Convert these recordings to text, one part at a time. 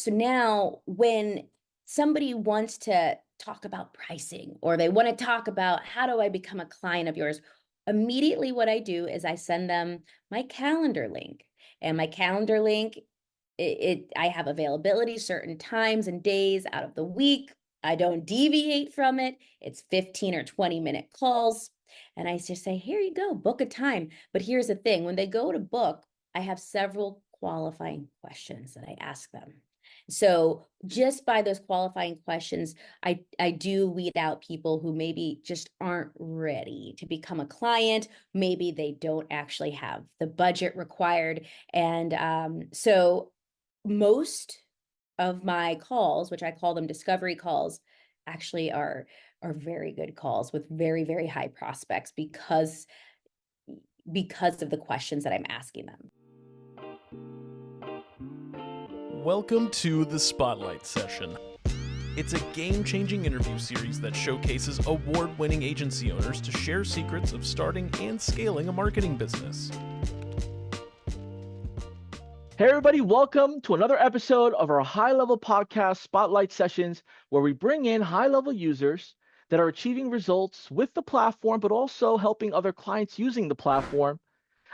So now when somebody wants to talk about pricing or they want to talk about how do I become a client of yours, immediately what I do is I send them my calendar link. And my calendar link, I have availability certain times and days out of the week. I don't deviate from it. It's 15 or 20-minute calls. And I just say, here you go, book a time. But here's the thing, when they go to book, I have several qualifying questions that I ask them. So just by those qualifying questions, I do weed out people who maybe just aren't ready to become a client. Maybe they don't actually have the budget required. And so most of my calls, which I call them discovery calls, actually are very good calls with very, very high prospects because of the questions that I'm asking them. Welcome to the Spotlight Session. It's a game-changing interview series that showcases award-winning agency owners to share secrets of starting and scaling a marketing business. Hey everybody, welcome to another episode of our high-level podcast Spotlight Sessions, where we bring in high-level users that are achieving results with the platform, but also helping other clients using the platform.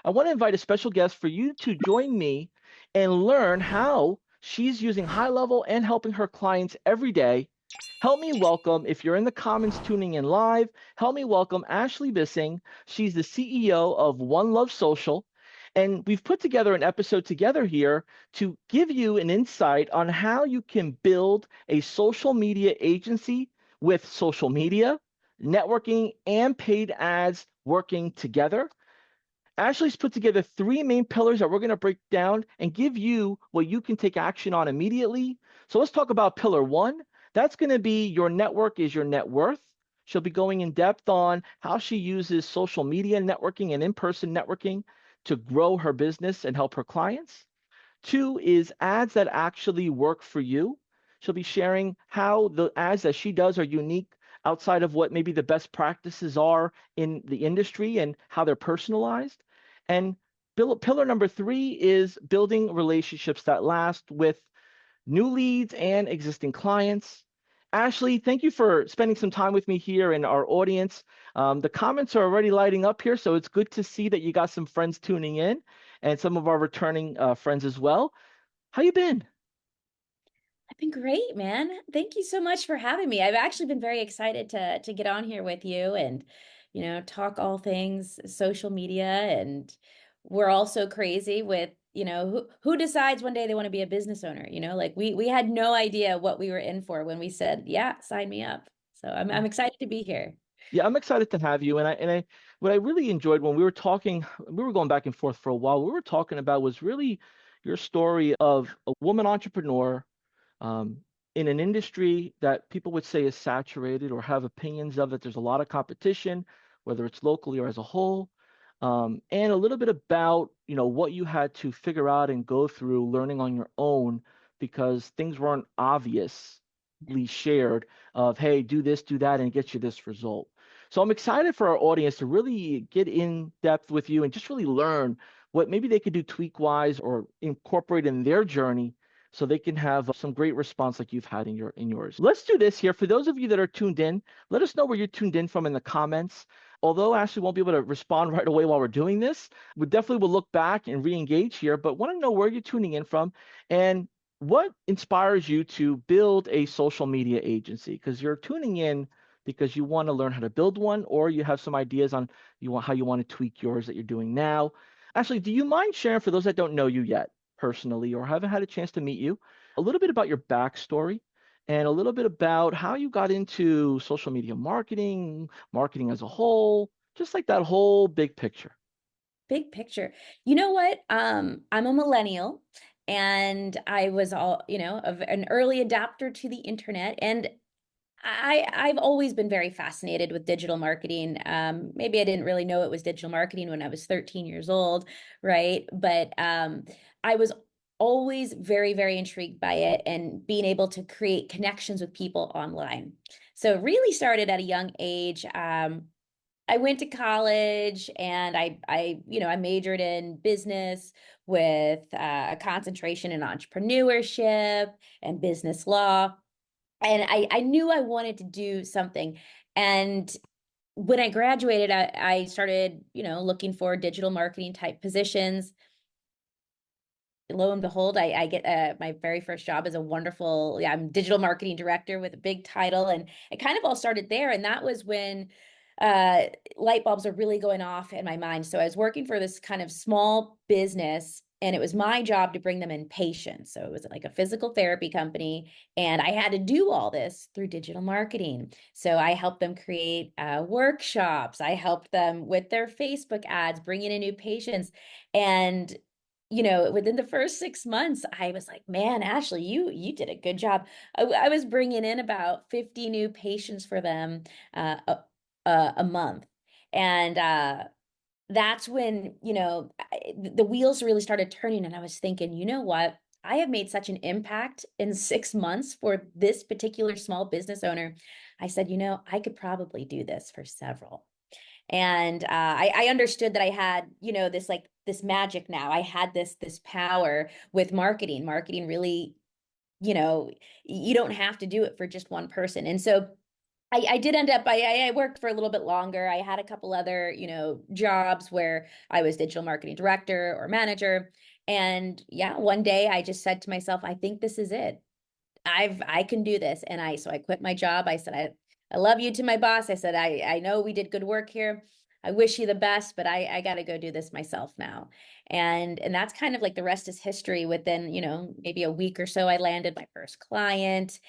I want to invite a special guest for you to join me and learn how she's using high-level and helping her clients every day. Help me welcome, if you're in the comments tuning in live, help me welcome Ashley Bissing. She's the CEO of One Love Social. And we've put together an episode together here to give you an insight on how you can build a social media agency with social media, networking, and paid ads working together. Ashley's put together three main pillars that we're going to break down and give you what you can take action on immediately. So let's talk about pillar one. That's going to be your network is your net worth. She'll be going in depth on how she uses social media networking and in-person networking to grow her business and help her clients. Two is ads that actually work for you. She'll be sharing how the ads that she does are unique outside of what maybe the best practices are in the industry and how they're personalized. And pillar number three is building relationships that last with new leads and existing clients. Ashley, thank you for spending some time with me here in our audience. The comments are already lighting up here, so it's good to see that you got some friends tuning in and some of our returning friends as well. How you been? I've been great, man. Thank you so much for having me. I've actually been very excited to get on here with you and, talk all things social media. And we're also crazy with, who decides one day they want to be a business owner, like we had no idea what we were in for when we said, yeah, sign me up. So I'm excited to be here. Yeah, I'm excited to have you. And what I really enjoyed when we were talking, we were going back and forth for a while. What we were talking about was really your story of a woman entrepreneur um, in an industry that people would say is saturated or have opinions of it. There's a lot of competition, whether it's locally or as a whole, and a little bit about what you had to figure out and go through learning on your own because things weren't obviously shared of, hey, do this, do that, and it gets you this result. So I'm excited for our audience to really get in depth with you and just really learn what maybe they could do tweak wise or incorporate in their journey so they can have some great response like you've had in yours. Let's do this here. For those of you that are tuned in, let us know where you're tuned in from in the comments. Although Ashley won't be able to respond right away while we're doing this, we definitely will look back and re-engage here, but want to know where you're tuning in from and what inspires you to build a social media agency, because you're tuning in because you want to learn how to build one, or you have some ideas on how you want to tweak yours that you're doing now. Ashley, do you mind sharing, for those that don't know you yet personally or haven't had a chance to meet you, a little bit about your backstory and a little bit about how you got into social media marketing, marketing as a whole, just like that whole big picture? Big picture. You know what? I'm a millennial and I was an early adapter to the internet. And I've always been very fascinated with digital marketing. Maybe I didn't really know it was digital marketing when I was 13 years old, right? But I was always very, very intrigued by it and being able to create connections with people online. So it really started at a young age. I went to college and I majored in business with a concentration in entrepreneurship and business law. And I knew I wanted to do something. And when I graduated, I started, looking for digital marketing type positions. Lo and behold, I get my very first job as a wonderful, yeah, I'm digital marketing director with a big title. And it kind of all started there. And that was when uh, light bulbs are really going off in my mind. So I was working for this kind of small business, and it was my job to bring them in patients. So it was like a physical therapy company. And I had to do all this through digital marketing. So I helped them create workshops. I helped them with their Facebook ads, bringing in new patients. And within the first 6 months, I was like, man, Ashley, you did a good job. I was bringing in about 50 new patients for them a month. And that's when, the wheels really started turning. And I was thinking, you know what? I have made such an impact in 6 months for this particular small business owner. I said, I could probably do this for several. And I understood that I had, this magic now. I had this power with marketing. Marketing really, you know, you don't have to do it for just one person. And so I did end up, I worked for a little bit longer. I had a couple other, jobs where I was digital marketing director or manager. And yeah, one day I just said to myself, I think this is it. I can do this. And so I quit my job. I said, I love you to my boss. I said, I know we did good work here. I wish you the best, but I got to go do this myself now. And that's kind of like the rest is history. Within, maybe a week or so, I landed my first client.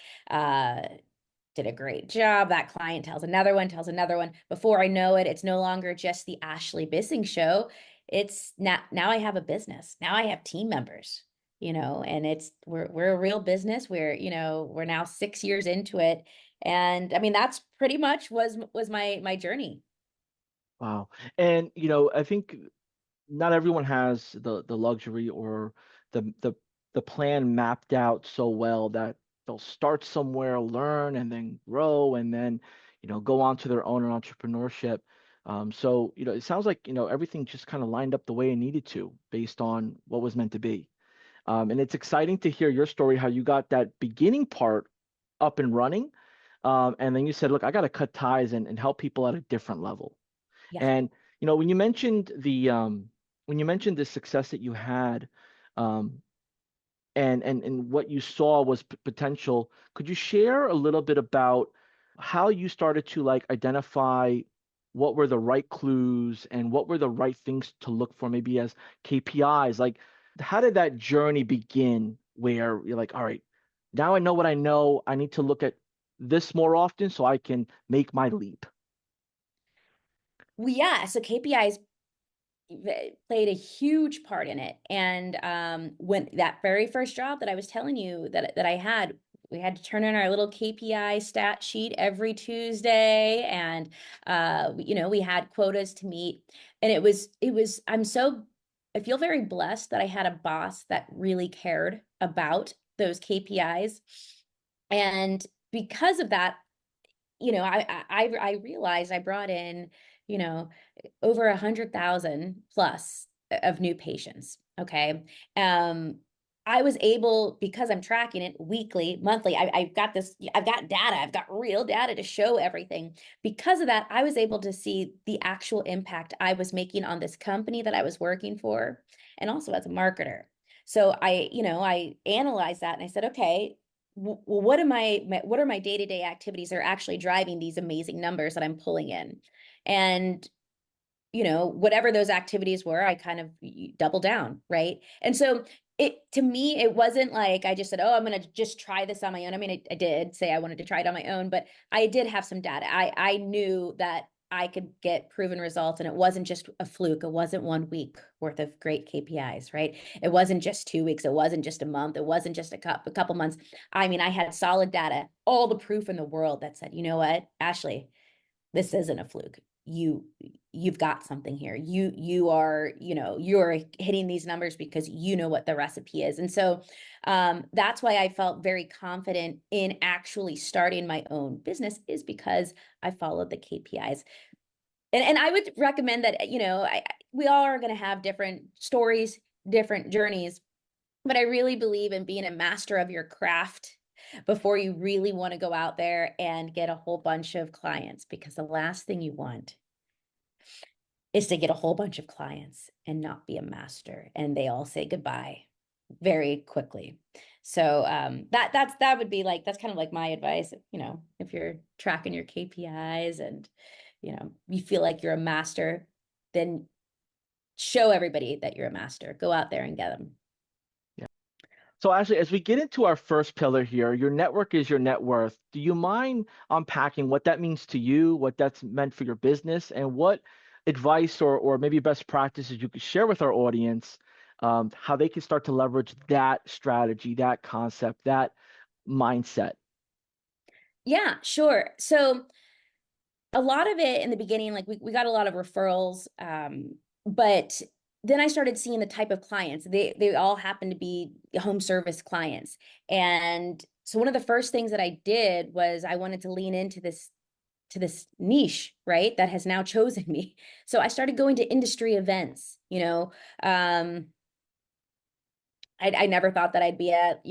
Did a great job. That client tells another one. Before I know it, it's no longer just the Ashley Bissing show. It's now I have a business. Now I have team members, and we're a real business. We're now 6 years into it. And I mean, that's pretty much was my journey. Wow. And I think not everyone has the luxury or the plan mapped out so well that they'll start somewhere, learn, and then grow, and then go on to their own entrepreneurship. So it sounds like everything just kind of lined up the way it needed to based on what was meant to be. And it's exciting to hear your story, how you got that beginning part up and running. And then you said, look, I got to cut ties and help people at a different level. Yeah. And when you mentioned the success that you had, um, and what you saw was potential, could you share a little bit about how you started to like identify what were the right clues and what were the right things to look for, maybe as KPIs? Like, how did that journey begin? Where you're like, all right, now I know what I know. I need to look at this more often so I can make my leap. Well, yeah. So KPIs played a huge part in it. And when that very first job that I was telling you that I had, we had to turn in our little KPI stat sheet every Tuesday, and we had quotas to meet. And it was I feel very blessed that I had a boss that really cared about those KPIs. And because of that, I realized I brought in, you know, over 100,000 plus of new patients. Okay. Um, I was able, because I'm tracking it weekly, monthly, I've got I've got data, I've got real data to show everything. Because of that, I was able to see the actual impact I was making on this company that I was working for, and also as a marketer. So I analyzed that and I said, okay, well, what are my day-to-day activities that are actually driving these amazing numbers that I'm pulling in? And whatever those activities were, I kind of double down, right? And so to me, it wasn't like I just said, oh, I'm going to just try this on my own. I mean, I did say I wanted to try it on my own, but I did have some data. I knew that I could get proven results, and it wasn't just a fluke. It wasn't 1 week worth of great KPIs, right? It wasn't just 2 weeks. It wasn't just a month. It wasn't just a couple months. I mean, I had solid data, all the proof in the world that said, you know what, Ashley, this isn't a fluke. You've got something here. You're hitting these numbers because you know what the recipe is. And so that's why I felt very confident in actually starting my own business, is because I followed the KPIs. And I would recommend that, we all are going to have different stories, different journeys, but I really believe in being a master of your craft before you really want to go out there and get a whole bunch of clients, because the last thing you want is to get a whole bunch of clients and not be a master and they all say goodbye very quickly. So that would be like, that's kind of like my advice, if you're tracking your KPIs and you feel like you're a master, then show everybody that you're a master. Go out there and get them. So Ashley, as we get into our first pillar here, your network is your net worth. Do you mind unpacking what that means to you, what that's meant for your business, and what advice or maybe best practices you could share with our audience, how they can start to leverage that strategy, that concept, that mindset? Yeah, sure. So a lot of it in the beginning, like we got a lot of referrals, but then I started seeing the type of clients. They all happen to be home service clients. And so one of the first things that I did was I wanted to lean into this niche, right? That has now chosen me. So I started going to industry events, I never thought that I'd be at,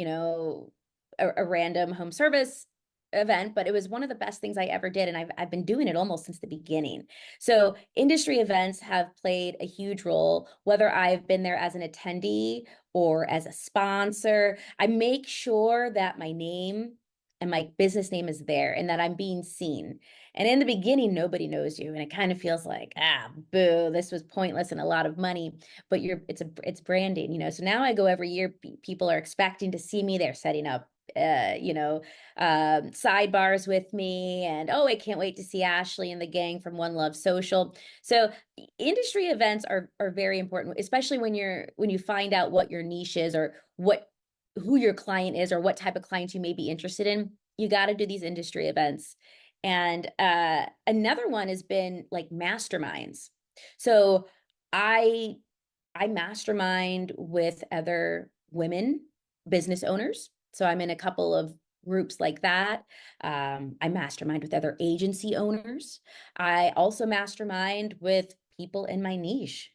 a random home service event, but it was one of the best things I ever did. And I've been doing it almost since the beginning. So industry events have played a huge role, whether I've been there as an attendee or as a sponsor. I make sure that my name and my business name is there and that I'm being seen. And in the beginning, nobody knows you. And it kind of feels like, boo, this was pointless and a lot of money, but it's branding, So now I go every year, people are expecting to see me. They're setting up sidebars with me, and oh, I can't wait to see Ashley and the gang from One Love Social. So industry events are very important, especially when you find out what your niche is or who your client is or what type of clients you may be interested in. You got to do these industry events. And another one has been like masterminds. So I I mastermind with other women business owners. So I'm in a couple of groups like that. I mastermind with other agency owners. I also mastermind with people in my niche,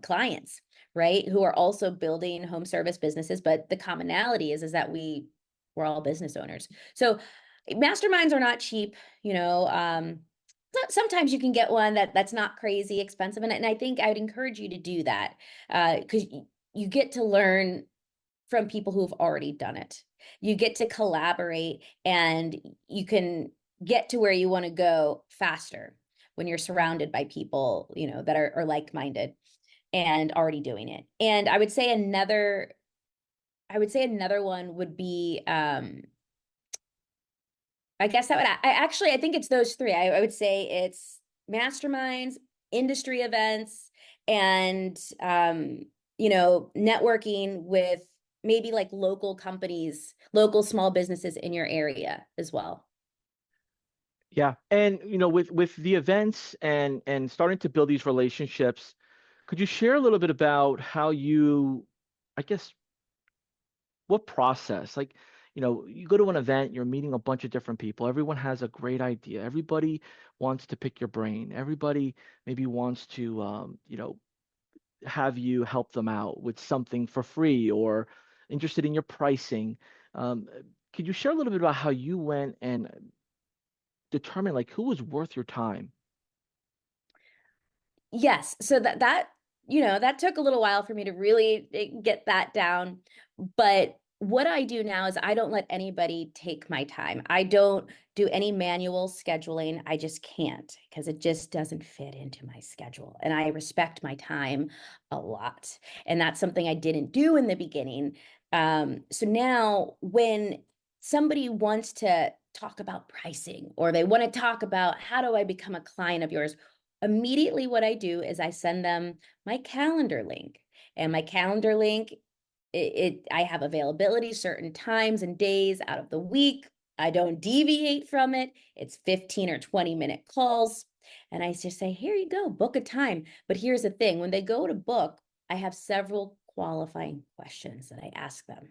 clients, right? Who are also building home service businesses. But the commonality is that we're all business owners. So masterminds are not cheap, sometimes you can get one that's not crazy expensive. And I think I would encourage you to do that because you get to learn from people who've already done it. You get to collaborate and you can get to where you want to go faster when you're surrounded by people, that are like-minded and already doing it. And I would say another one would be I guess that would, I think it's those three. I would say it's masterminds, industry events, and, networking with maybe like local companies, local small businesses in your area as well. Yeah, and with the events and starting to build these relationships, could you share a little bit about how you, I guess, what process? Like, you go to an event, you're meeting a bunch of different people. Everyone has a great idea. Everybody wants to pick your brain. Everybody maybe wants to, have you help them out with something for free or interested in your pricing. Um, could you share a little bit about how you went and determined like who was worth your time? Yes. So that took a little while for me to really get that down. But what I do now is I don't let anybody take my time. I don't do any manual scheduling. I just can't because it just doesn't fit into my schedule. And I respect my time a lot. And that's something I didn't do in the beginning. So now when somebody wants to talk about pricing or they want to talk about how do I become a client of yours, immediately what I do is I send them my calendar link. And my calendar link, I have availability certain times and days out of the week. I don't deviate from it. It's 15 or 20-minute calls. And I just say, here you go, book a time. But here's the thing, when they go to book, I have several qualifying questions that I ask them.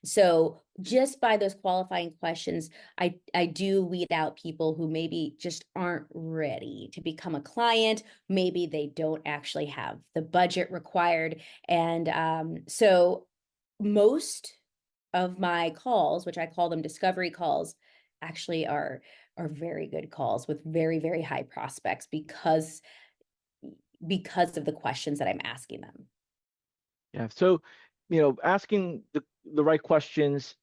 So just by those qualifying questions, I do weed out people who maybe just aren't ready to become a client. Maybe they don't actually have the budget required. And so most of my calls, which I call them discovery calls, actually are very good calls with very, very high prospects because of the questions that I'm asking them. Yeah. So, asking the right questions.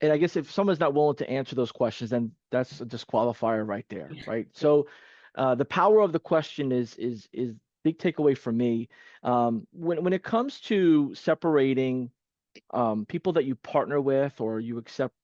And I guess if someone's not willing to answer those questions, then that's a disqualifier right there, right? So, the power of the question is big takeaway for me. When it comes to separating people that you partner with or you accept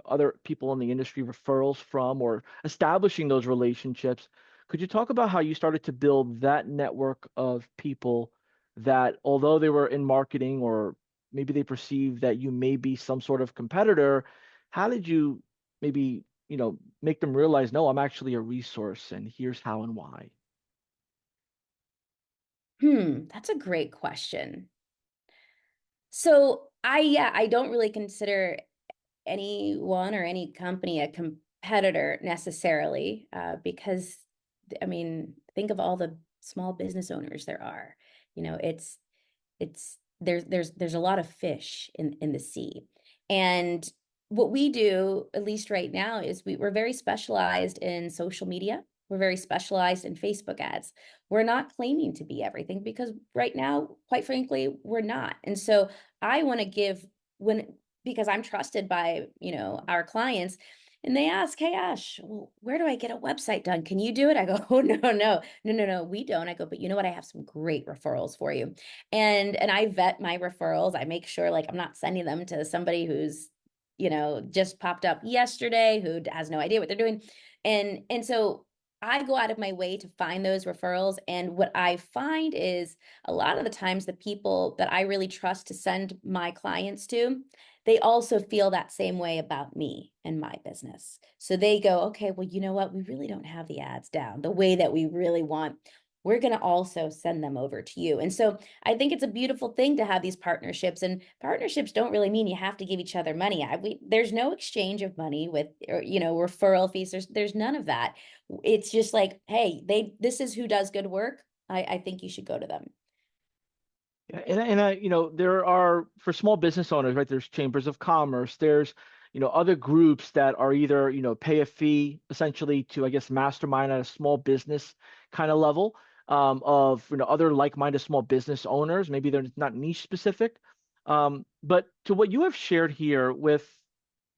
other people in the industry referrals from or establishing those relationships, could you talk about how you started to build that network of people that although they were in marketing or maybe they perceive that you may be some sort of competitor, how did you maybe make them realize, no, I'm actually a resource and here's how and why? That's a great question. So I don't really consider anyone or any company a competitor necessarily, because I mean, think of all the small business owners there are. You know, it's there's a lot of fish in the sea. And what we do, at least right now, is we're very specialized in social media. We're very specialized in Facebook ads. We're not claiming to be everything because right now, quite frankly, we're not. And so I want to give when because I'm trusted by, our clients, and they ask, "Hey Ash, well, where do I get a website done? Can you do it?" I go, "Oh no, no, no, no, no, we don't." I go, "But you know what? I have some great referrals for you." And I vet my referrals. I make sure like I'm not sending them to somebody who's, just popped up yesterday, who has no idea what they're doing. And so I go out of my way to find those referrals. And what I find is a lot of the times the people that I really trust to send my clients to, they also feel that same way about me and my business. So they go, "Okay, well, you know what? We really don't have the ads down the way that we really want. We're going to also send them over to you." And so I think it's a beautiful thing to have these partnerships, and partnerships don't really mean you have to give each other money. There's no exchange of money with, or, referral fees. There's none of that. It's just like, hey, this is who does good work. I think you should go to them. Yeah, and there are for small business owners, right? There's chambers of commerce. There's, other groups that are either, pay a fee essentially to, I guess, mastermind at a small business kind of level of, other like-minded small business owners. Maybe they're not niche specific. But to what you have shared here with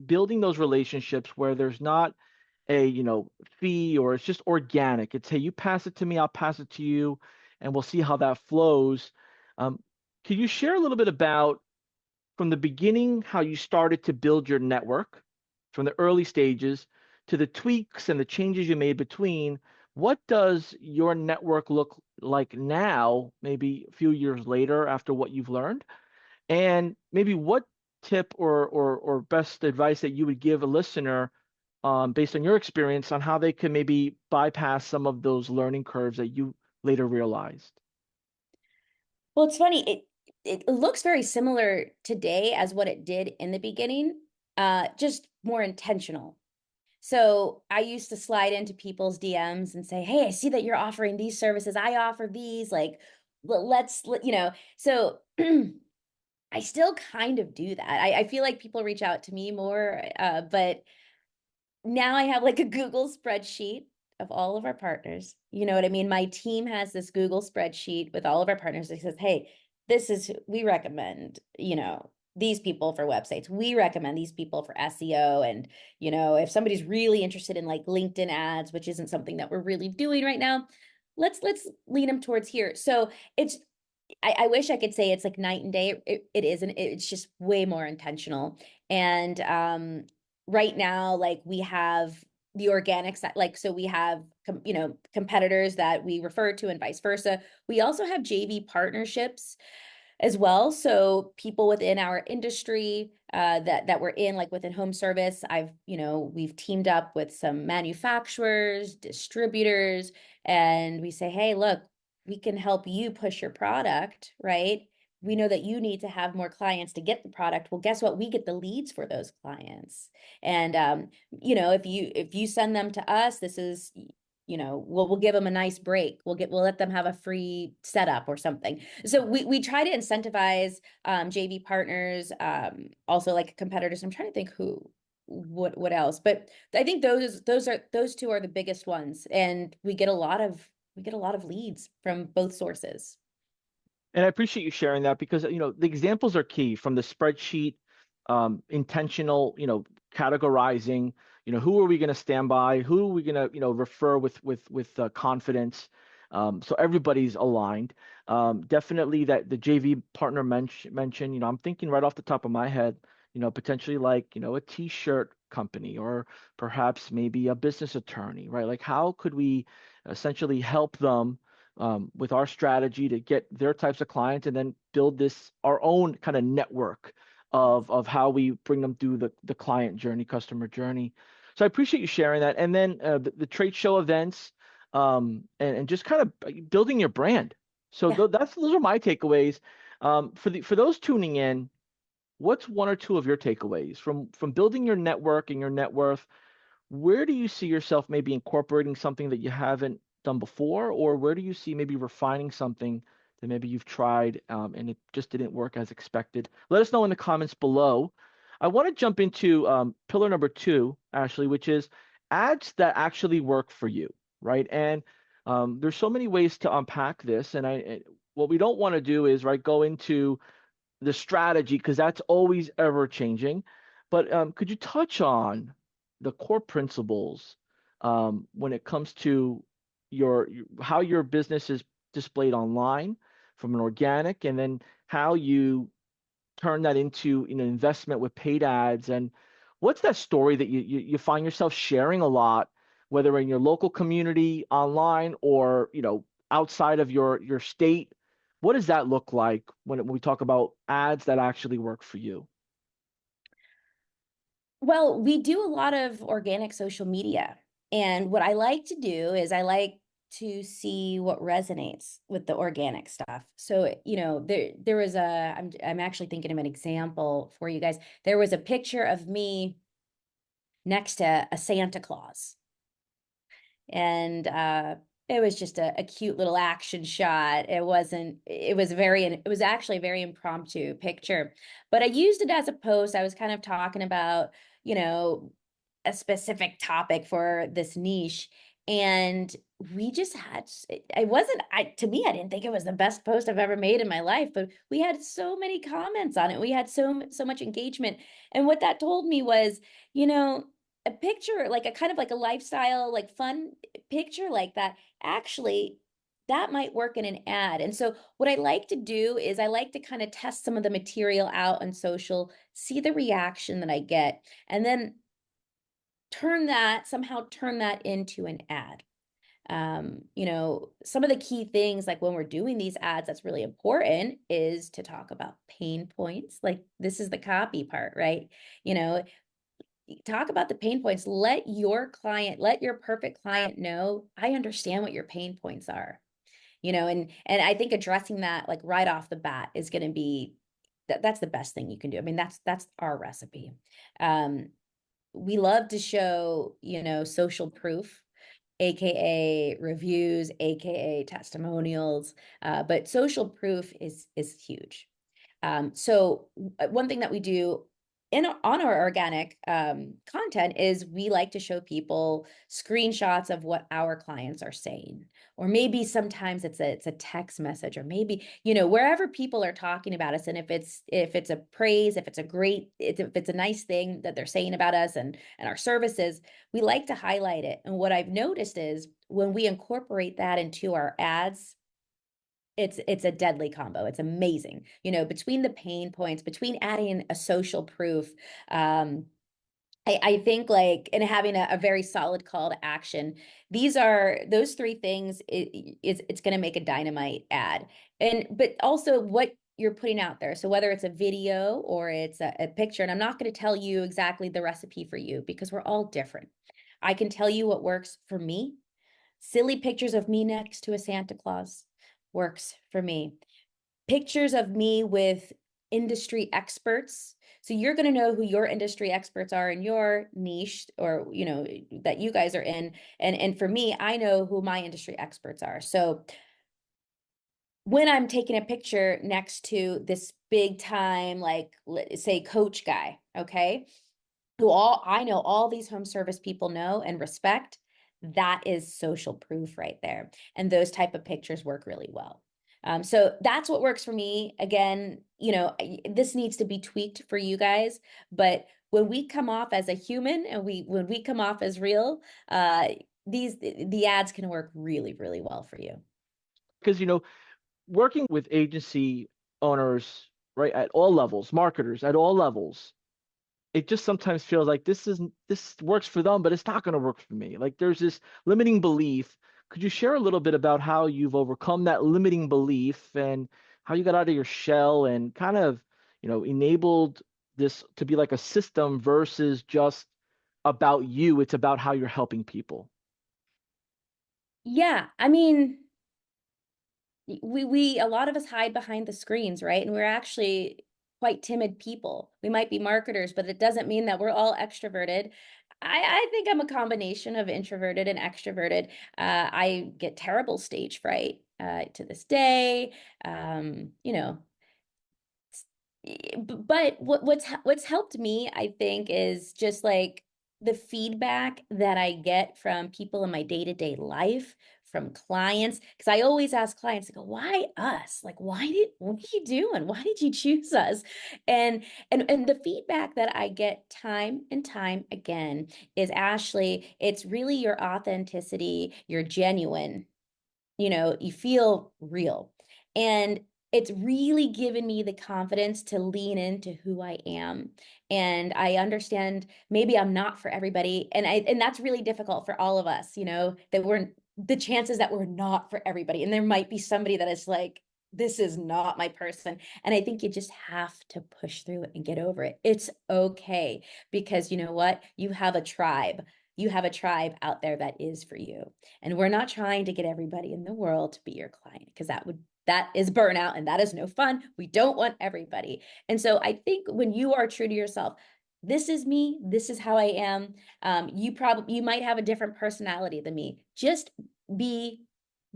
building those relationships where there's not a, fee or it's just organic. It's, hey, you pass it to me, I'll pass it to you, and we'll see how that flows. Um, can you share a little bit about from the beginning how you started to build your network from the early stages to the tweaks and the changes you made between? What does your network look like now, maybe a few years later after what you've learned? And maybe what tip or best advice that you would give a listener based on your experience on how they can maybe bypass some of those learning curves that you later realized? Well, it's funny. It looks very similar today as what it did in the beginning, just more intentional. So I used to slide into people's DMs and say, "Hey, I see that you're offering these services. I offer these. Like, So I still kind of do that. I feel like people reach out to me more, but now I have like a Google spreadsheet of all of our partners. You know what I mean? My team has this Google spreadsheet with all of our partners that says, "Hey, this is we recommend, these people for websites. We recommend these people for SEO." And, if somebody's really interested in like LinkedIn ads, which isn't something that we're really doing right now, let's lean them towards here. So it's I wish I could say it's like night and day. It isn't. It's just way more intentional. And right now, like we have the organic side, like so we have competitors that we refer to and vice versa. We also have JV partnerships as well. So people within our industry that we're in, like within home service, we've teamed up with some manufacturers, distributors, and we say, "Hey, look, we can help you push your product, right? we know that you need to have more clients to get the product. Well, guess what? We get the leads for those clients. And if you send them to us, this is, we'll give them a nice break. We'll let them have a free setup or something. So we try to incentivize JV partners, also like competitors. I'm trying to think what else, but I think those two are the biggest ones, and we get a lot of leads from both sources. And I appreciate you sharing that because, the examples are key from the spreadsheet, intentional, categorizing, who are we going to stand by? Who are we going to, refer with confidence? So everybody's aligned. Definitely that the JV partner mentioned, I'm thinking right off the top of my head, potentially like, a t-shirt company or perhaps maybe a business attorney, right? Like how could we essentially help them with our strategy to get their types of clients and then build our own kind of network of how we bring them through the client journey, customer journey. So I appreciate you sharing that. And then the trade show events, and just kind of building your brand. So Yeah. those are my takeaways. For those tuning in, what's one or two of your takeaways from building your network and your net worth? Where do you see yourself maybe incorporating something that you haven't done before, or where do you see maybe refining something that maybe you've tried and it just didn't work as expected? Let us know in the comments below. I want to jump into pillar number 2, Ashley, which is ads that actually work for you, right? And there's so many ways to unpack this, and what we don't want to do is go into the strategy because that's always ever changing. But could you touch on the core principles when it comes to how your business is displayed online from an organic, and then how you turn that into investment with paid ads? And what's that story that you find yourself sharing a lot, whether in your local community, online, or outside of your state? What does that look like when we talk about ads that actually work for you? Well, we do a lot of organic social media. And what I like to do is I like to see what resonates with the organic stuff. So, there was I'm actually thinking of an example for you guys. There was a picture of me next to a Santa Claus. And it was just a cute little action shot. It was actually a very impromptu picture, but I used it as a post. I was kind of talking about, you know, a specific topic for this niche. And we just had, I wasn't, I, to me, I didn't think it was the best post I've ever made in my life, but we had so many comments on it. We had so much engagement. And what that told me was, you know, a picture, like a kind of like a lifestyle, like fun picture like that, actually, that might work in an ad. And so what I like to do is I like to kind of test some of the material out on social, see the reaction that I get, and then somehow turn that into an ad. Some of the key things, like when we're doing these ads, that's really important is to talk about pain points. Like this is the copy part, right? You know, talk about the pain points. Let your perfect client know, I understand what your pain points are. And I think addressing that like right off the bat is going to be that's the best thing you can do. I mean, that's our recipe. We love to show, social proof, aka reviews, aka testimonials, but social proof is huge. So one thing that we do on our organic content is we like to show people screenshots of what our clients are saying, or maybe sometimes it's a text message, or maybe wherever people are talking about us, and if it's a praise, if it's a nice thing that they're saying about us and our services, we like to highlight it. And what I've noticed is when we incorporate that into our ads, it's a deadly combo. It's amazing. Between the pain points, between adding a social proof, I think like, and having a very solid call to action, those three things, it's going to make a dynamite ad. But also what you're putting out there. So whether it's a video or it's a picture, and I'm not going to tell you exactly the recipe for you because we're all different. I can tell you what works for me. Silly pictures of me next to a Santa Claus works for me. pictures of me with industry experts. So you're going to know who your industry experts are in your niche, or that you guys are in. And for me, I know who my industry experts are. So when I'm taking a picture next to this big time, like let's say coach guy, okay, who all I know all these home service people know and respect, that is social proof right there. And those type of pictures work really well. So that's what works for me. Again, this needs to be tweaked for you guys, but when we come off as a human and when we come off as real, the ads can work really, really well for you. Because, working with agency owners, right, at all levels, marketers at all levels, it just sometimes feels like this works for them, but it's not going to work for me. Like there's this limiting belief. Could you share a little bit about how you've overcome that limiting belief and how you got out of your shell and kind of, enabled this to be like a system versus just about you? It's about how you're helping people. Yeah, I mean, we a lot of us hide behind the screens, right? And we're actually quite timid people. We might be marketers, but it doesn't mean that we're all extroverted. I think I'm a combination of introverted and extroverted. I get terrible stage fright to this day. You know, but what's helped me, I think, is just like the feedback that I get from people in my day-to-day life, from clients, because I always ask clients, I go, why us? Like, what are you doing? Why did you choose us? And the feedback that I get time and time again is, Ashley, it's really your authenticity, you're genuine, you feel real. And it's really given me the confidence to lean into who I am. And I understand maybe I'm not for everybody. And that's really difficult for all of us, that we're the chances that we're not for everybody. And there might be somebody that is like, this is not my person. And I think you just have to push through it and get over it. It's okay, because you know what? You have a tribe. You have a tribe out there that is for you. And we're not trying to get everybody in the world to be your client, because that is burnout and that is no fun. We don't want everybody. And so I think when you are true to yourself, this is me, this is how I am. You might have a different personality than me. Just be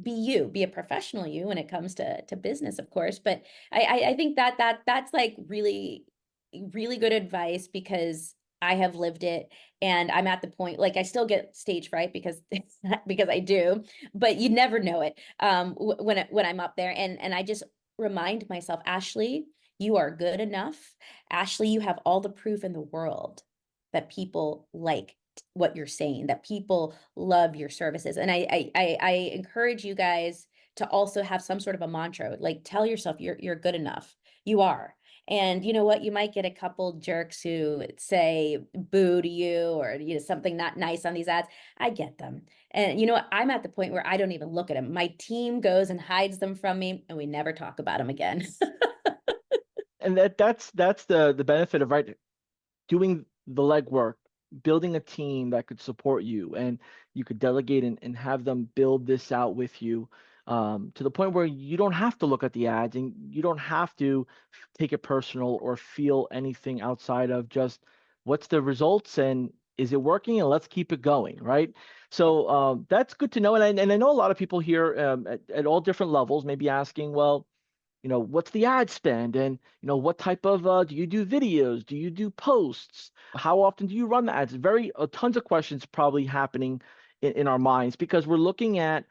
you, be a professional you when it comes to business, of course. But I think that's like really, really good advice, because I have lived it. And I'm at the point, like, I still get stage fright because because I do, but you never know it when I'm up there. And I just remind myself, Ashley, you are good enough. Ashley, you have all the proof in the world that people like what you're saying, that people love your services. And I encourage you guys to also have some sort of a mantra, like tell yourself you're good enough. You are. And you know what? You might get a couple jerks who say boo to you, or something not nice on these ads. I get them. And you know what? I'm at the point where I don't even look at them. My team goes and hides them from me, and we never talk about them again. And that's the benefit of, right, doing the legwork, building a team that could support you, and you could delegate and have them build this out with you, to the point where you don't have to look at the ads and you don't have to take it personal or feel anything outside of just what's the results and is it working, and let's keep it going, right? So that's good to know. And I know a lot of people here, at all different levels may be asking, well, what's the ad spend? And, what type of, do you do videos? Do you do posts? How often do you run the ads? Tons of questions probably happening in our minds, because we're looking at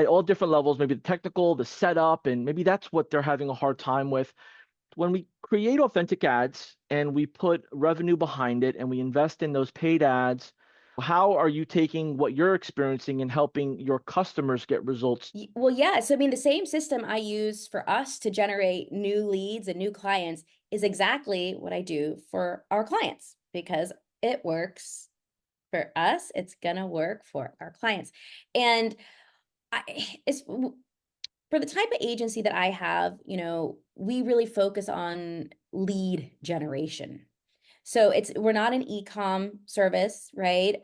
all different levels, maybe the technical, the setup, and maybe that's what they're having a hard time with. When we create authentic ads and we put revenue behind it and we invest in those paid ads, how are you taking what you're experiencing and helping your customers get results? Well, yeah. So, I mean, the same system I use for us to generate new leads and new clients is exactly what I do for our clients, because it works for us. It's going to work for our clients. And it's for the type of agency that I have, we really focus on lead generation. So we're not an e-com service, right?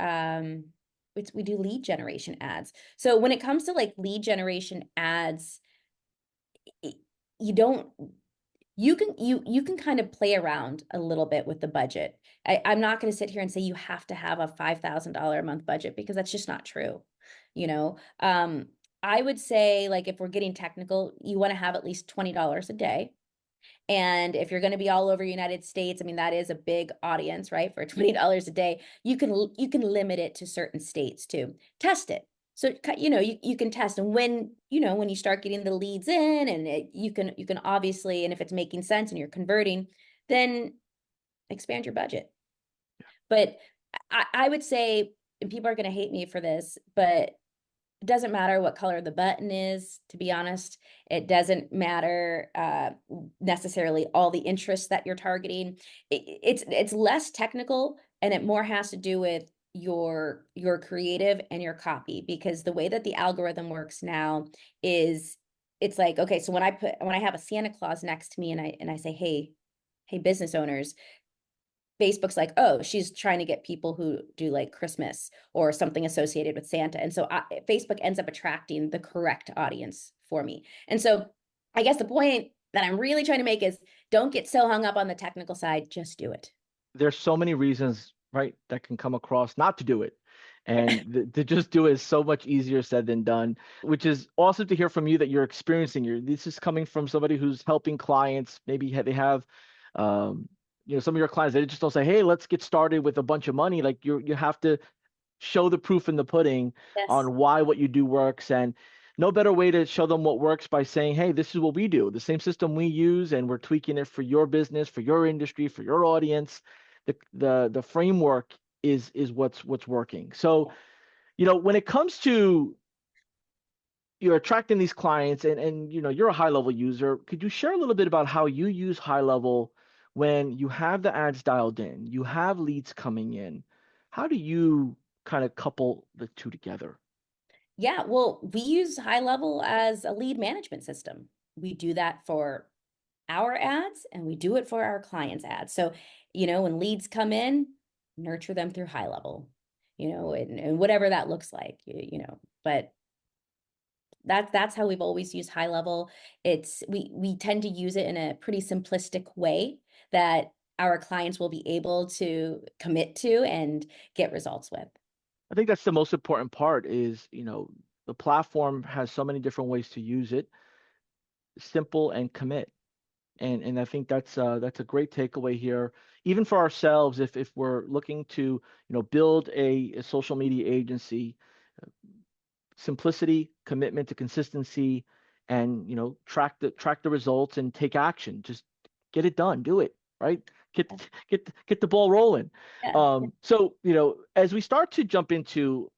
We do lead generation ads. So when it comes to like lead generation ads, you don't, you can kind of play around a little bit with the budget. I'm not going to sit here and say you have to have a $5,000 a month budget, because that's just not true. You know, I would say, like, if we're getting technical, you want to have at least $20 a day. And if you're going to be all over United States, I mean, that is a big audience, right? For $20 a day, you can limit it to certain states too. Test it. So, you can test. And when you start getting the leads in, and you can obviously, and if it's making sense and you're converting, then expand your budget. But I would say, and people are going to hate me for this, but it doesn't matter what color the button is, to be honest. It doesn't matter necessarily all the interests that you're targeting. It's less technical, and it more has to do with your creative and your copy, because the way that the algorithm works now is, it's like, okay, so when I have a Santa Claus next to me, and I say, hey, business owners, Facebook's like, oh, she's trying to get people who do like Christmas or something associated with Santa. And so Facebook ends up attracting the correct audience for me. And so I guess the point that I'm really trying to make is, don't get so hung up on the technical side, just do it. There's so many reasons, right, that can come across not to do it. And to just do it is so much easier said than done, which is awesome to hear from you that you're experiencing. This is coming from somebody who's helping clients. Maybe they have, some of your clients, they just don't say, hey, let's get started with a bunch of money. Like you have to show the proof in the pudding Yes. on why what you do works. And no better way to show them what works by saying, hey, this is what we do, the same system we use, and we're tweaking it for your business, for your industry, for your audience. The framework is what's working. So, when it comes to you're attracting these clients, and you're a high level user, could you share a little bit about how you use high level when you have the ads dialed in, you have leads coming in? How do you kind of couple the two together? Yeah, well, we use High Level as a lead management system. We do that for our ads, and we do it for our clients' ads. So, when leads come in, nurture them through High Level, and whatever that looks like, but that's how we've always used High Level. We tend to use it in a pretty simplistic way that our clients will be able to commit to and get results with. I think that's the most important part is, the platform has so many different ways to use it, simple and commit. And I think that's a great takeaway here, even for ourselves, if we're looking to, build a social media agency. Simplicity, commitment to consistency, and track the results and take action. Just get it done, do it, right? Get the ball rolling. Yeah. So, as we start to jump into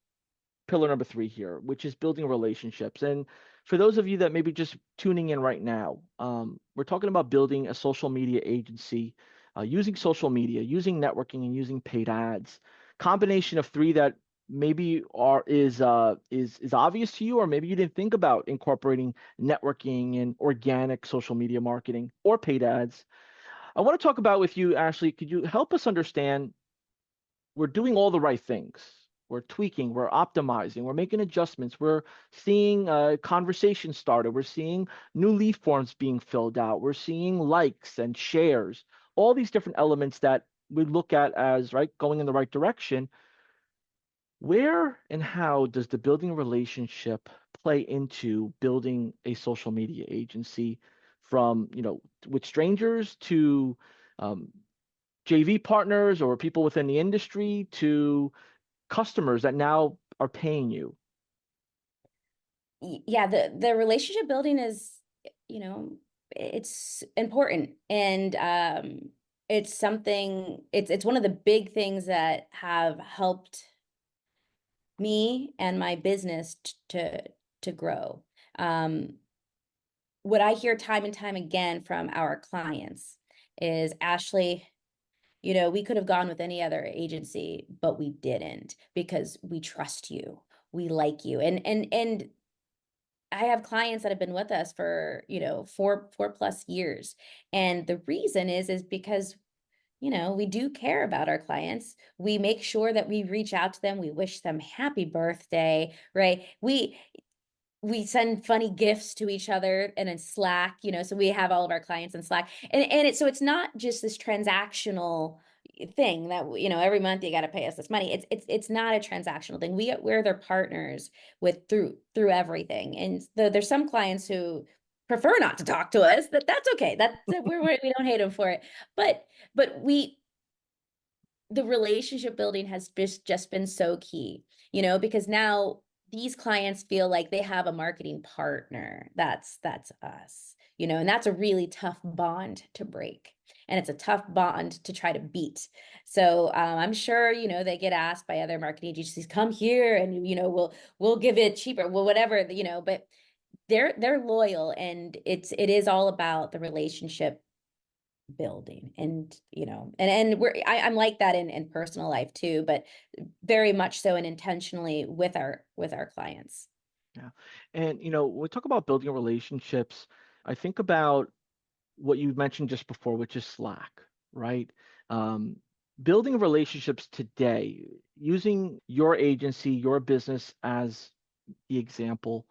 pillar number 3 here, which is building relationships. And for those of you that may be just tuning in right now, we're talking about building a social media agency, using social media, using networking, and using paid ads. Combination of 3 that maybe is obvious to you, or maybe you didn't think about incorporating networking and organic social media marketing or paid ads. I want to talk about with you, Ashley. Could you help us understand we're doing all the right things? We're tweaking, we're optimizing, we're making adjustments, we're seeing conversations started, we're seeing new lead forms being filled out, we're seeing likes and shares, all these different elements that we look at as right going in the right direction. Where and how does the building relationship play into building a social media agency, from, with strangers to JV partners or people within the industry to customers that now are paying you? Yeah, the relationship building is, it's important. And it's something, it's one of the big things that have helped me and my business to grow. What I hear time and time again from our clients is, Ashley, we could have gone with any other agency, but we didn't, because we trust you. We like you. And I have clients that have been with us for, 4+ years. And the reason is because, we do care about our clients. We make sure that we reach out to them. We wish them happy birthday, right? we send funny gifts to each other and in Slack, so we have all of our clients in Slack. So it's not just this transactional thing that, every month you got to pay us this money. It's not a transactional thing. We're their partners with through everything. And there's some clients who prefer not to talk to us. That's okay. We don't hate them for it. But the relationship building has just been so key, because now these clients feel like they have a marketing partner. That's us, and that's a really tough bond to break. And it's a tough bond to try to beat. So I'm sure, they get asked by other marketing agencies, come here and, we'll give it cheaper, well, whatever, but they're loyal, and it is all about the relationship building. And I'm like that in personal life too, but very much so, and intentionally with our clients. Yeah. And, when we talk about building relationships, I think about what you mentioned just before, which is Slack, right? Um, Building relationships today, using your agency, your business as the example,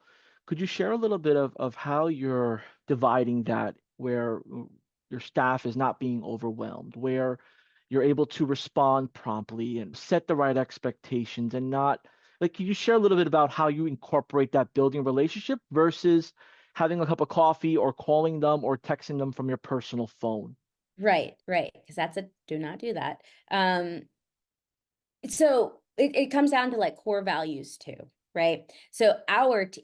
could you share a little bit of how you're dividing that, where your staff is not being overwhelmed, where you're able to respond promptly and set the right expectations and not like, can you share a little bit about how you incorporate that building relationship versus having a cup of coffee or calling them or texting them from your personal phone? Right, because do not do that. So it comes down to like core values too, right? So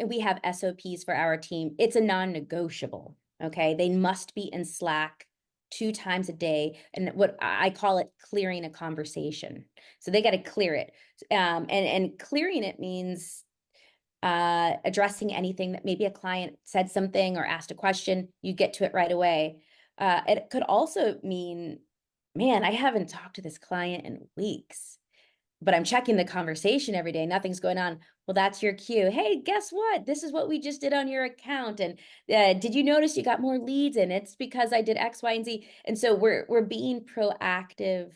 we have SOPs for our team. It's a non-negotiable. Okay, they must be in Slack 2 times a day, and what I call it, clearing a conversation. So they got to clear it, and clearing it means addressing anything that maybe a client said something or asked a question. You get to it right away. It could also mean, man, I haven't talked to this client in weeks, but I'm checking the conversation every day. Nothing's going on. Well, that's your cue. Hey, guess what? This is what we just did on your account. And did you notice you got more leads? And it's because I did X, Y, and Z. And so we're being proactive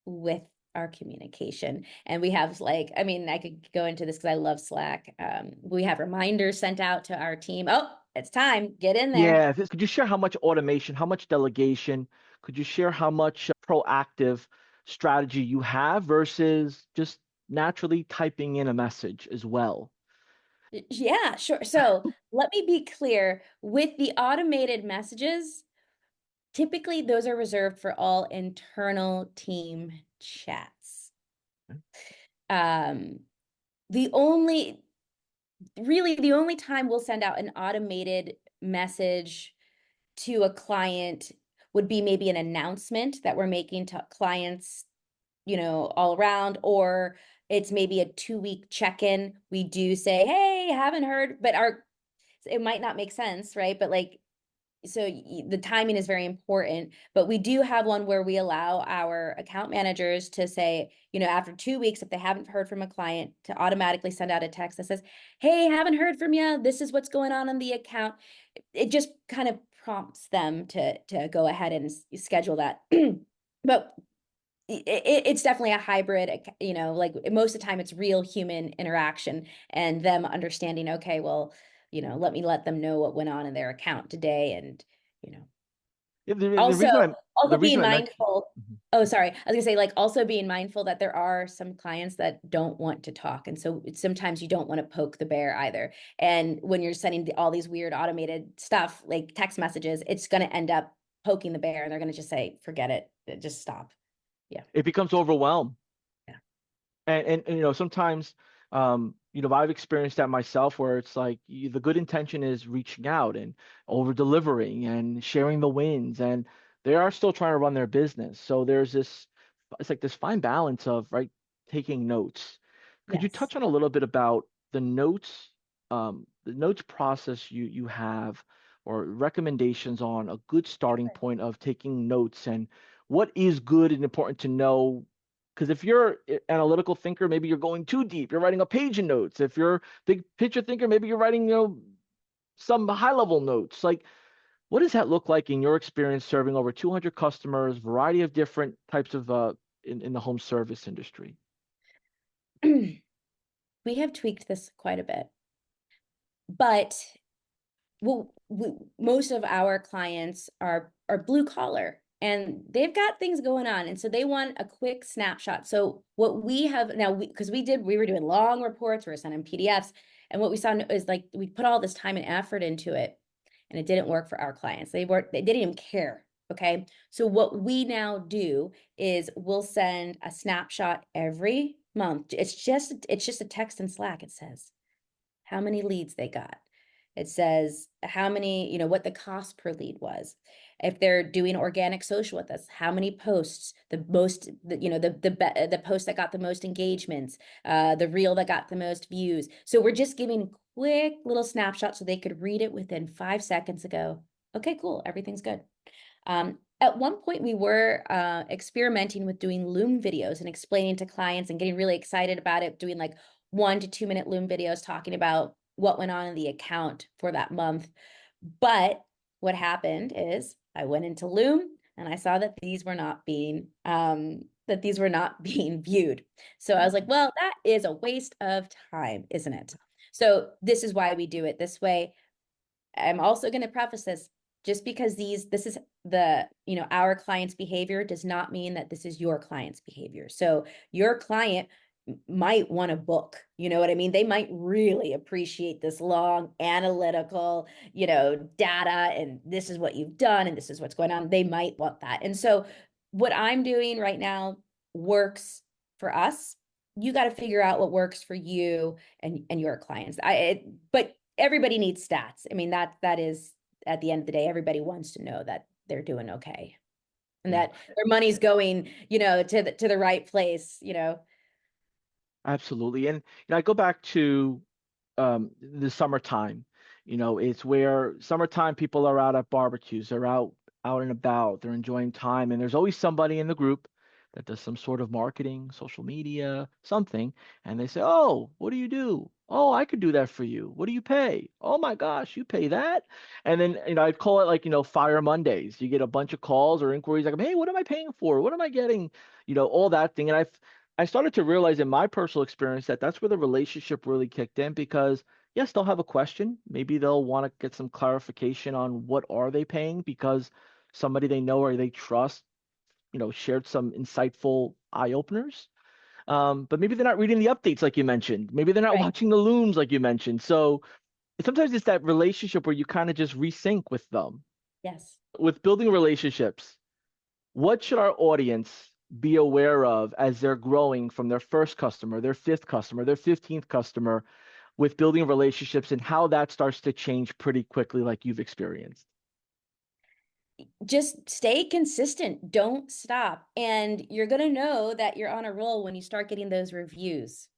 with our communication. And we have I could go into this because I love Slack. We have reminders sent out to our team. Oh, it's time. Get in there. Yeah, could you share how much automation, how much delegation, could you share how much proactive strategy you have versus just naturally typing in a message as well? Yeah, sure. So let me be clear with the automated messages. Typically, those are reserved for all internal team chats. Um, the only the only time we'll send out an automated message to a client would be maybe an announcement that we're making to clients, all around, or it's maybe a 2-week check-in. We do say, hey, haven't heard, but it might not make sense, right? But so the timing is very important, but we do have one where we allow our account managers to say, after 2 weeks, if they haven't heard from a client, to automatically send out a text that says, hey, haven't heard from you. This is what's going on the account. It just kind of prompts them to go ahead and schedule that. But it's definitely a hybrid, like most of the time it's real human interaction and them understanding, okay, well, let them know what went on in their account today. And, you know, Yeah, the also, reason I the being reason I mentioned. mindful. Mhm. Oh, sorry. I was gonna say, also being mindful that there are some clients that don't want to talk. And so sometimes you don't want to poke the bear either. And when you're sending all these weird automated stuff, like text messages, it's going to end up poking the bear, and they're going to just say, forget it, just stop. Yeah. It becomes overwhelmed. Yeah. And sometimes I've experienced that myself where it's like the good intention is reaching out and over delivering and sharing the wins, and they are still trying to run their business. So there's this, it's like this fine balance of, right, taking notes. Could you Yes. touch on a little bit about the notes process you have, or recommendations on a good starting point of taking notes, and what is good and important to know? Because if you're an analytical thinker, maybe you're going too deep. You're writing a page of notes. If you're a big picture thinker, maybe you're writing, some high level notes. Like, what does that look like in your experience serving over 200 customers, variety of different types of in the home service industry? We have tweaked this quite a bit. But well, most of our clients are blue collar and they've got things going on, and so they want a quick snapshot. So what we have now, because we were doing long reports, we were sending PDFs, and what we saw is like we put all this time and effort into it, and it didn't work for our clients. They didn't even care. Okay, so what we now do is we'll send a snapshot every month. It's just a text in Slack. It says how many leads they got. It says how many, what the cost per lead was. If they're doing organic social with us, how many posts, the most, the post that got the most engagements, the reel that got the most views. So we're just giving quick little snapshots so they could read it within 5 seconds ago. Okay, cool, everything's good. At one point, we were experimenting with doing Loom videos and explaining to clients and getting really excited about it, doing like 1 to 2 minute Loom videos talking about what went on in the account for that month. But what happened is I went into Loom and I saw that these were not being viewed. So I was like, well, that is a waste of time, isn't it? So this is why we do it this way. I'm also going to preface this, just because this is our client's behavior does not mean that this is your client's behavior. So your client might want to book, you know what I mean? They might really appreciate this long analytical, data, and this is what you've done and this is what's going on. They might want that. And so what I'm doing right now works for us. You got to figure out what works for you and your clients. But everybody needs stats. I mean, that is, at the end of the day, everybody wants to know that they're doing okay and Yeah. that their money's going, to the right place. Absolutely. And I go back to the summertime. It's where summertime people are out at barbecues, they're out and about, they're enjoying time, and there's always somebody in the group that does some sort of marketing, social media, something, and they say, "Oh, what do you do? Oh, I could do that for you. What do you pay? Oh my gosh, you pay that?" And then, I'd call it like, Fire Mondays. You get a bunch of calls or inquiries like, "Hey, what am I paying for? What am I getting?" All that thing. And I started to realize in my personal experience that that's where the relationship really kicked in, because yes, they'll have a question. Maybe they'll want to get some clarification on what are they paying because somebody they know or they trust, shared some insightful eye openers. But maybe they're not reading the updates like you mentioned. Maybe they're not Right. watching the looms like you mentioned. So sometimes it's that relationship where you kind of just resync with them. Yes. With building relationships, what should our audience be aware of as they're growing from their first customer, their fifth customer, their 15th customer, with building relationships, and how that starts to change pretty quickly, like you've experienced? Just stay consistent. Don't stop. And you're going to know that you're on a roll when you start getting those reviews,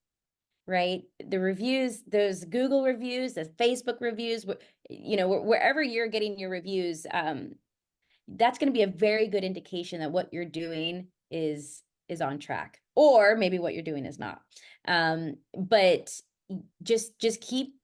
right? The reviews, those Google reviews, the Facebook reviews, wherever you're getting your reviews, that's going to be a very good indication that what you're doing is on track, or maybe what you're doing is not. But just keep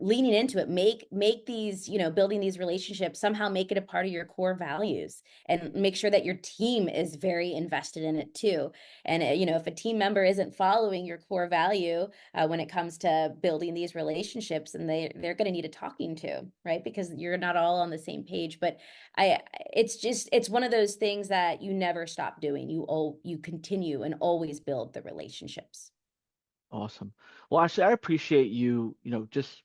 leaning into it. Make these, building these relationships, somehow make it a part of your core values, and make sure that your team is very invested in it too. And if a team member isn't following your core value when it comes to building these relationships, and they're going to need a talking to, right? Because you're not all on the same page. But it's one of those things that you never stop doing. You continue and always build the relationships. Awesome. Well, actually, I appreciate you, just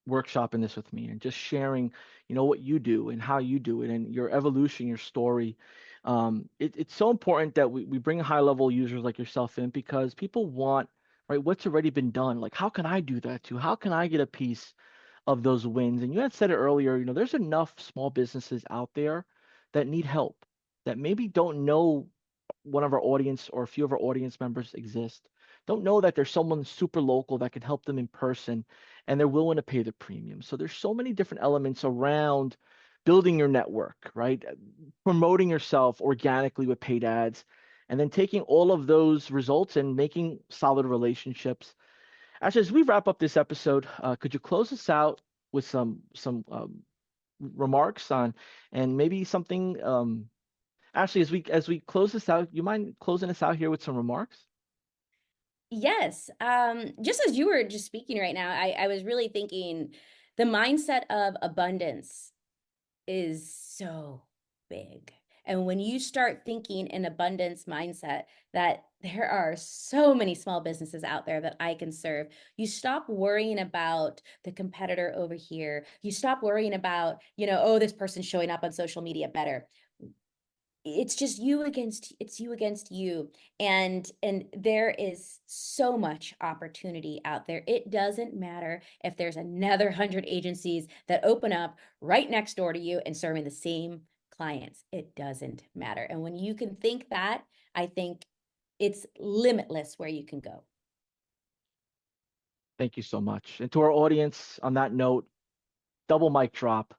workshopping this with me and just sharing, what you do and how you do it and your evolution, your story. It's so important that we bring high level users like yourself in, because people want, right, what's already been done. Like, how can I do that too? How can I get a piece of those wins? And you had said it earlier, there's enough small businesses out there that need help, that maybe don't know one of our audience or a few of our audience members exist, don't know that there's someone super local that can help them in person, and they're willing to pay the premium. So there's so many different elements around building your network, right? Promoting yourself organically with paid ads, and then taking all of those results and making solid relationships. Actually, as we wrap up this episode, could you close us out with some remarks on, and maybe something, Ashley, as we close this out, you mind closing us out here with some remarks? Yes. Just as you were just speaking right now, I was really thinking the mindset of abundance is so big. And when you start thinking in abundance mindset that there are so many small businesses out there that I can serve, you stop worrying about the competitor over here. You stop worrying about, oh, this person's showing up on social media better. It's you against you, and there is so much opportunity out there. It doesn't matter if there's another 100 agencies that open up right next door to you and serving the same clients. It doesn't matter, and when you can think that, I think it's limitless where you can go. Thank you so much. And to our audience, on that note, double mic drop.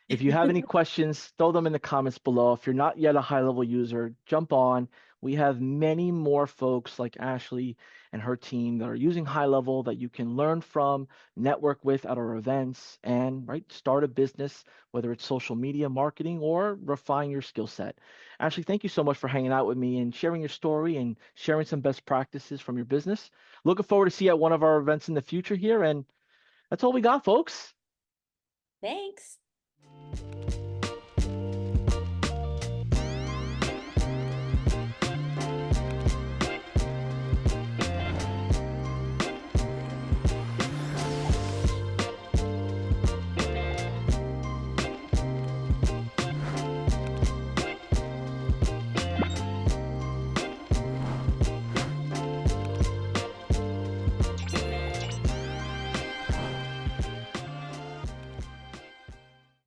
If you have any questions, throw them in the comments below. If you're not yet a high-level user, jump on. We have many more folks like Ashley and her team that are using high-level that you can learn from, network with at our events, and start a business, whether it's social media marketing or refine your skill set. Ashley, thank you so much for hanging out with me and sharing your story and sharing some best practices from your business. Looking forward to see you at one of our events in the future here. And that's all we got, folks. Thanks.